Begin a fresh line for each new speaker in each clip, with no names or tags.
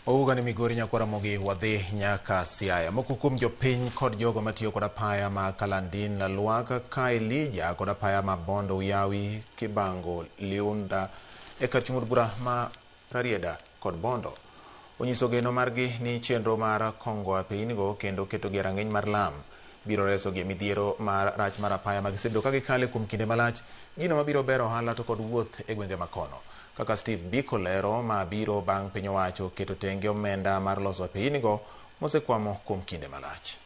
Ogani Migori nyakwara mogi wadhi nyaka Siaya. Moko kuom jopiny kod jogo matiyo kod apaya ma Kalandin na Luaka ka Elija kod apaya ma Bondo Uyawi Kibango Liunda e kar chung'ud bura ma Rarieda kod Bondo onyiso geno margi ni chenro mar kongo apinygo kendo ketogi e rang'iny mar lam biro resogi e midhiero mar rach mar apaya ma gisebedo ka gikale kuom kinde malach, gino mabiro bero ohala to kod wuoth e gwenge makono. Kaka Steve Biko lero, ma biro bang' piny owacho keto tenge omenda mar loso apinygo mosekwamo kuom kinde malach.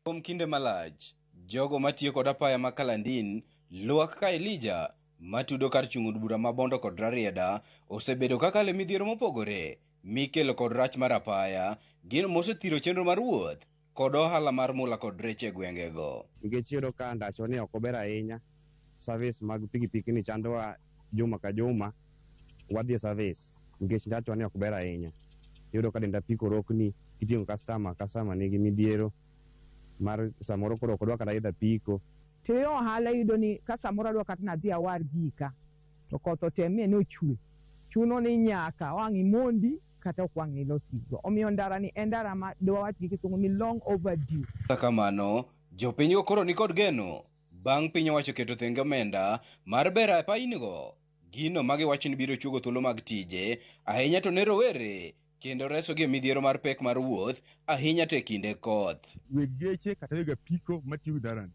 Kuom kinde malach, jogo matiyo kod apaya ma Kalandin, Luaka ka Elija matudo kar chung'ud bura ma Bondo kod Rarieda osebedo kakale midhiero mopogore mikelo kod rach mar apaya, gino mosethiro chenro mar wuoth kod ohala mar mula kod rech e gwengego.
Nikech iyudo ka ndacho ni ok ober ahinya, service mag pikipiki ni chandowa juma ka juma wadhi e service nikech ndacho ni ok ber ahinya. Iyudo ka denda piko rokni kitiyo customer nigi midhiero mar samoro koro ok odwa kata idha piko.
Tiyo ohala yudo ni ka samoro adwa kata nadhi awar gika to koth otemie ni ochwe, chuno ni nyaka wang' imondi kata ok wang' ilosigo. Omiyo ndara ni en ndara ma dwawach gi kisungu ni long overdue.
Kamano, jopiny koro ni kod geno bang' piny owacho keto thenge omenda mar bero apaynigo, gino magiwacho ni biro chuogo thuolo mag tije ahinya to ne rowere kendo resogi e midhiero mar pek mar wuoth ahinya to e kinde koth.
Weg geche kata weg apiko matiyo darani,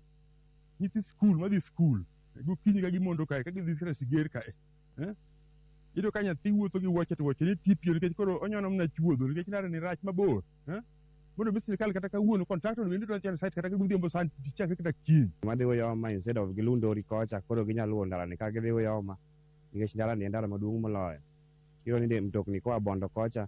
nyithi skul madhi skul gokinyi ka gimondo kae ka gidhi sira siger kae, iyudo ka nyathi wuotho gi wuoche to wuoche ni tipio nikech koro onyono mna chuodho nikech ndara ni rach mabor. Mondo mi sirikal kata kawuono kontraktor bende dwa chano site kata godhiambo san tichakre kata kiny.
Madhi Uyoma instead of gilundori kocha, koro ginyalo luwo ndarani ka gidhi Uyoma nikech ndarani en ndara maduong' moloyo. Iyudo ni mtokni koa Bondo kocha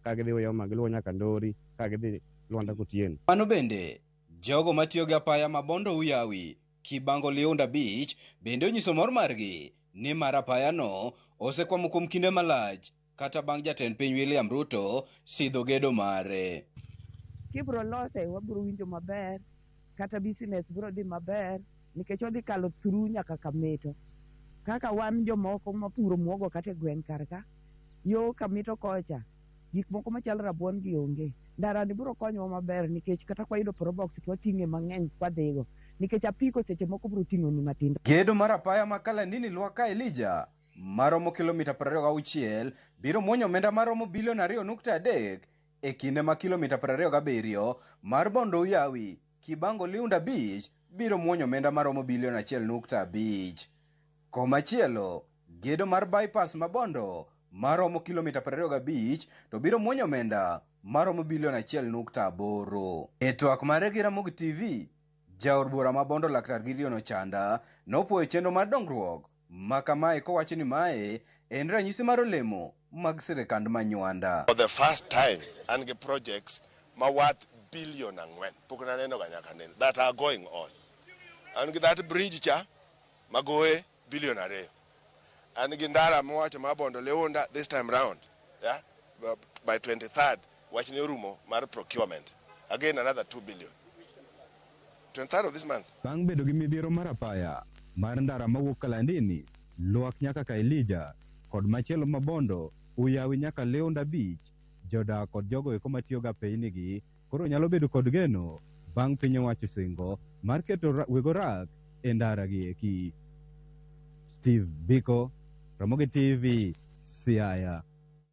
ka gidhi Uyoma giluwo nyaka Ndori ka gidhi Luanda Kotieno.
Mano bende, jogo matiyo gi apaya ma Bondo Uyawi Kibango Liunda Beach bende onyiso mor margi ni mar apayano osekwamo kuom kinde malach kata bang' jatend piny William Ruto sidho gedo mare.
Kibro lose wabro winjo maber, kata business bro dhi maber nikech odhi kalo through nyaka Kameto. Kaka wan jomoko mapuro muogo kata e gweng' karka, yo Kameto kocha gik moko machal rabuon gi onge. Ndara ni biro konyowa maber nikech kata kwa yudo probox twating'e mang'eny kwadhigo nikech apiko seche moko biro ting'o ni matindo.
Gedo mar apaya ma Kalandin Luaka Elija maromo kilomita 26 biro muonyo omenda maromo bilion 2.3 e kinde ma kilomita 27 mar Bondo Uyawi Kibango Liunda Beach biro muonyo omenda maromo bilion 1.5. Komachielo, gedo mar bypass ma Bondo maromo kilomita 25 to biro muonyo omenda maromo bilion 1.8. E twak mare gi Ramogi TV, jaod bura ma Bondo Laktar Gideon Ochanda nopuoyo chenro mar dongruok ma kamae kowacho ni mae en ranyisi mar olemo mag sirikand manywanda.
For the first time, and the projects ma worth billion pokna neno ga nyaka neno that are going on. And that bridge cha magoe billion 2. And gindara mowacho ma Bondo Leunda this time round, yeah, by 23rd wachni rumo mar procurement. Again another 2 billion. 23rd of this month.
Bang' bedo gi midhiero mar apaya mar ndara mawuok Kalandini, Luak nyaka ka Elija kod machielo ma Bondo Uyawi nyaka Liunda Beach, jodak kod jogo eko matiyo ga apayinigi koro nyalo bedo kod geno bang' piny owacho singo mar keto wego rak e ndara gi eki. Steve Biko, Ramogi TV, Siaya.